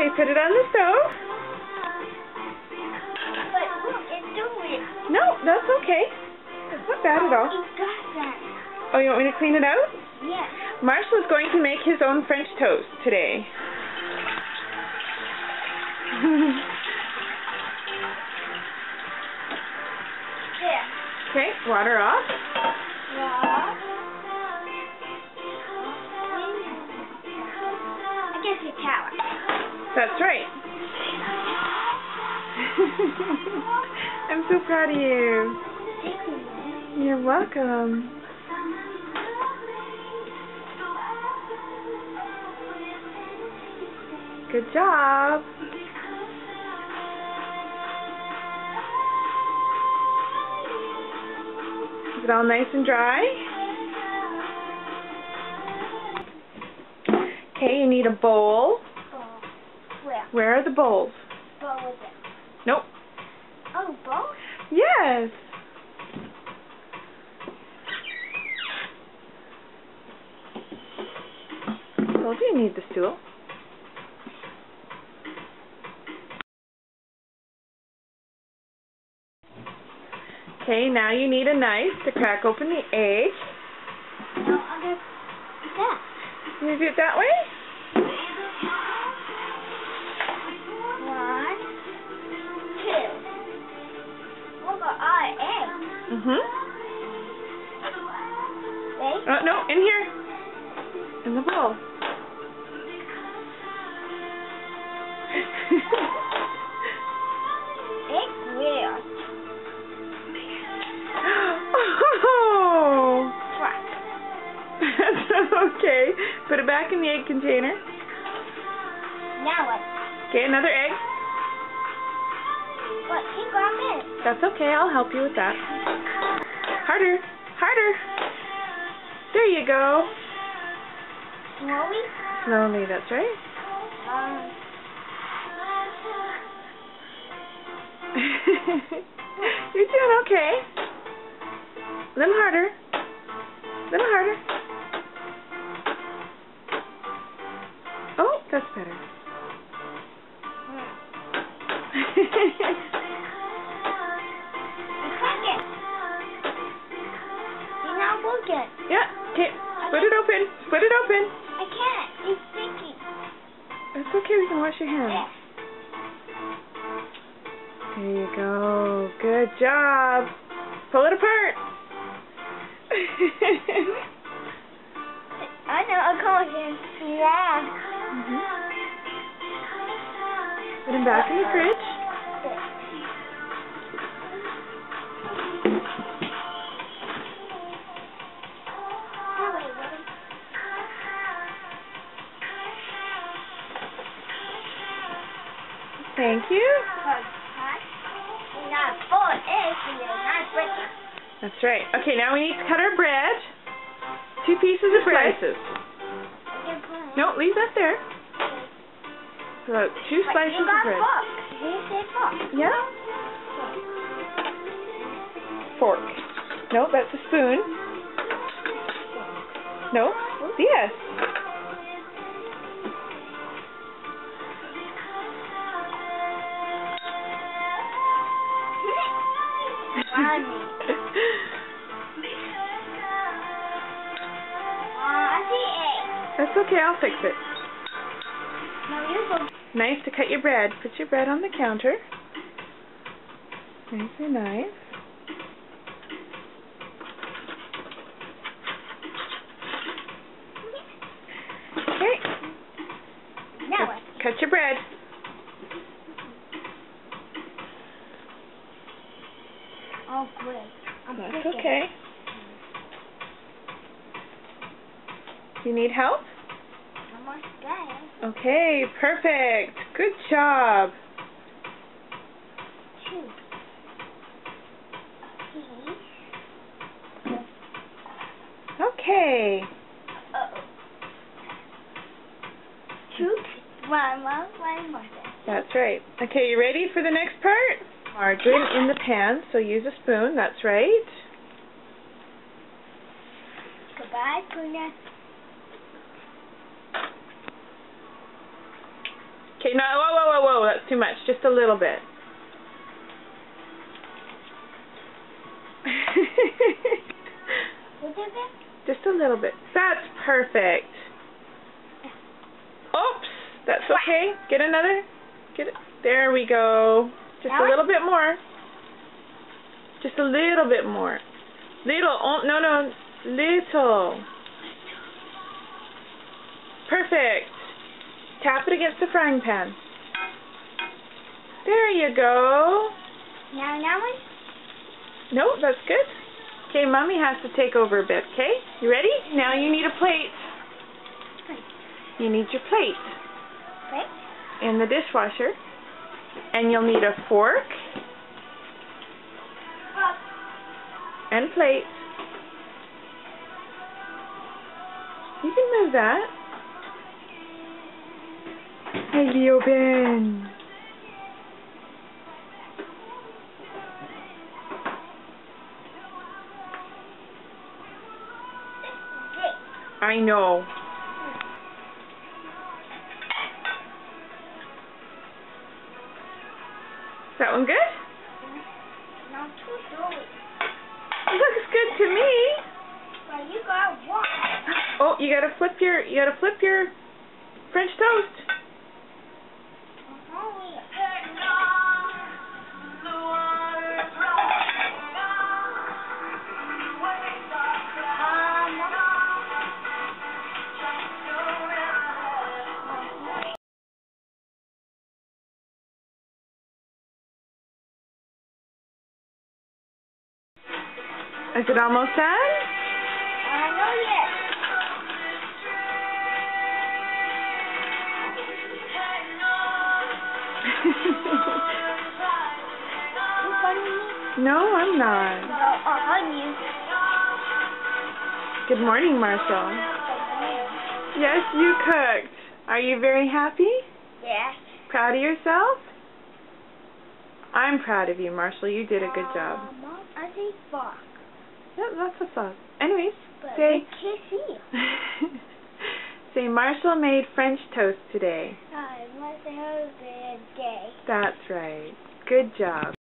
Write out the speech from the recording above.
Okay, put it on the stove. But look, it's doing it. No, that's okay. It's not bad at all. It does that. Oh, you want me to clean it out? Yes. Marshall's going to make his own French toast today. There. Okay, water off. Yeah. I guess it's tower. That's right. I'm so proud of you. Thank you. You're welcome. Good job. Is it all nice and dry? Okay, you need a bowl. Where? Where are the bowls? Bowl is it? Nope. Oh, bowl? Yes. Told you need the stool. Okay, now you need a knife to crack open the egg. No, I'll get that. You want to do it that way? 1, 2. Look at our eggs. Mm-hmm. Wait. Oh, no, in here. In the bowl. It's real. Oh! Crack. That's okay. Put it back in the egg container. Now what? Okay, another egg. What? He got it. That's okay, I'll help you with that. Harder, harder. There you go. Slowly? Slowly, that's right. You're doing okay. A little harder. A little harder. Oh, that's better. You're not working. Yeah, okay. Split it open. Split it open. I can't. It's sticky. It's okay, we can wash your hands. There you go. Good job. Pull it apart. I know. I'm going. Yeah. Put them back in the fridge. Thank you. That's right. Okay, now we need to cut our bread. 2 pieces of bread. Slices. No, leave that there. Put out 2 slices of bread. Yeah? Fork. No, that's a spoon. No? Yes. That's okay, I'll fix it. Nice to cut your bread. Put your bread on the counter. Nice and nice. Okay. Now what? Cut your bread. Oh, great. That's okay. You need help? Almost done. Okay, perfect. Good job. 2. Okay. Uh-oh. 2. One more. That's right. Okay, you ready for the next part? Margarine in the pan, so use a spoon. That's right. Goodbye, Puna. Okay, no, whoa, whoa, whoa, whoa, that's too much. Just a little bit. Just a little bit. That's perfect. Oops, that's okay. Get another. Get it. There we go. Just a little bit more. Just a little bit more. Little. Oh, no, no. Little. Perfect. Tap it against the frying pan. There you go. Now one? Nope, that's good. Okay, Mommy has to take over a bit, okay? You ready? Now you need a plate. You need your plate. Okay. In the dishwasher. And you'll need a fork. And plate. You can move that. Hey, Leo Ben. I know. Is that one good? Not too slow. Looks good to me. Well, you got one. Oh, you gotta flip your French toast. Is it almost done? Not yet. You funny me? No, I'm not. On you. Good morning, Marshall. Yes, you cooked. Are you very happy? Yes. Proud of yourself? I'm proud of you, Marshall. You did a good job. Mom, I think fuck. Yeah, lots of sauce. Anyways, But say... I can't see. Say, Marshall made French toast today. I must have a bad day. That's right. Good job.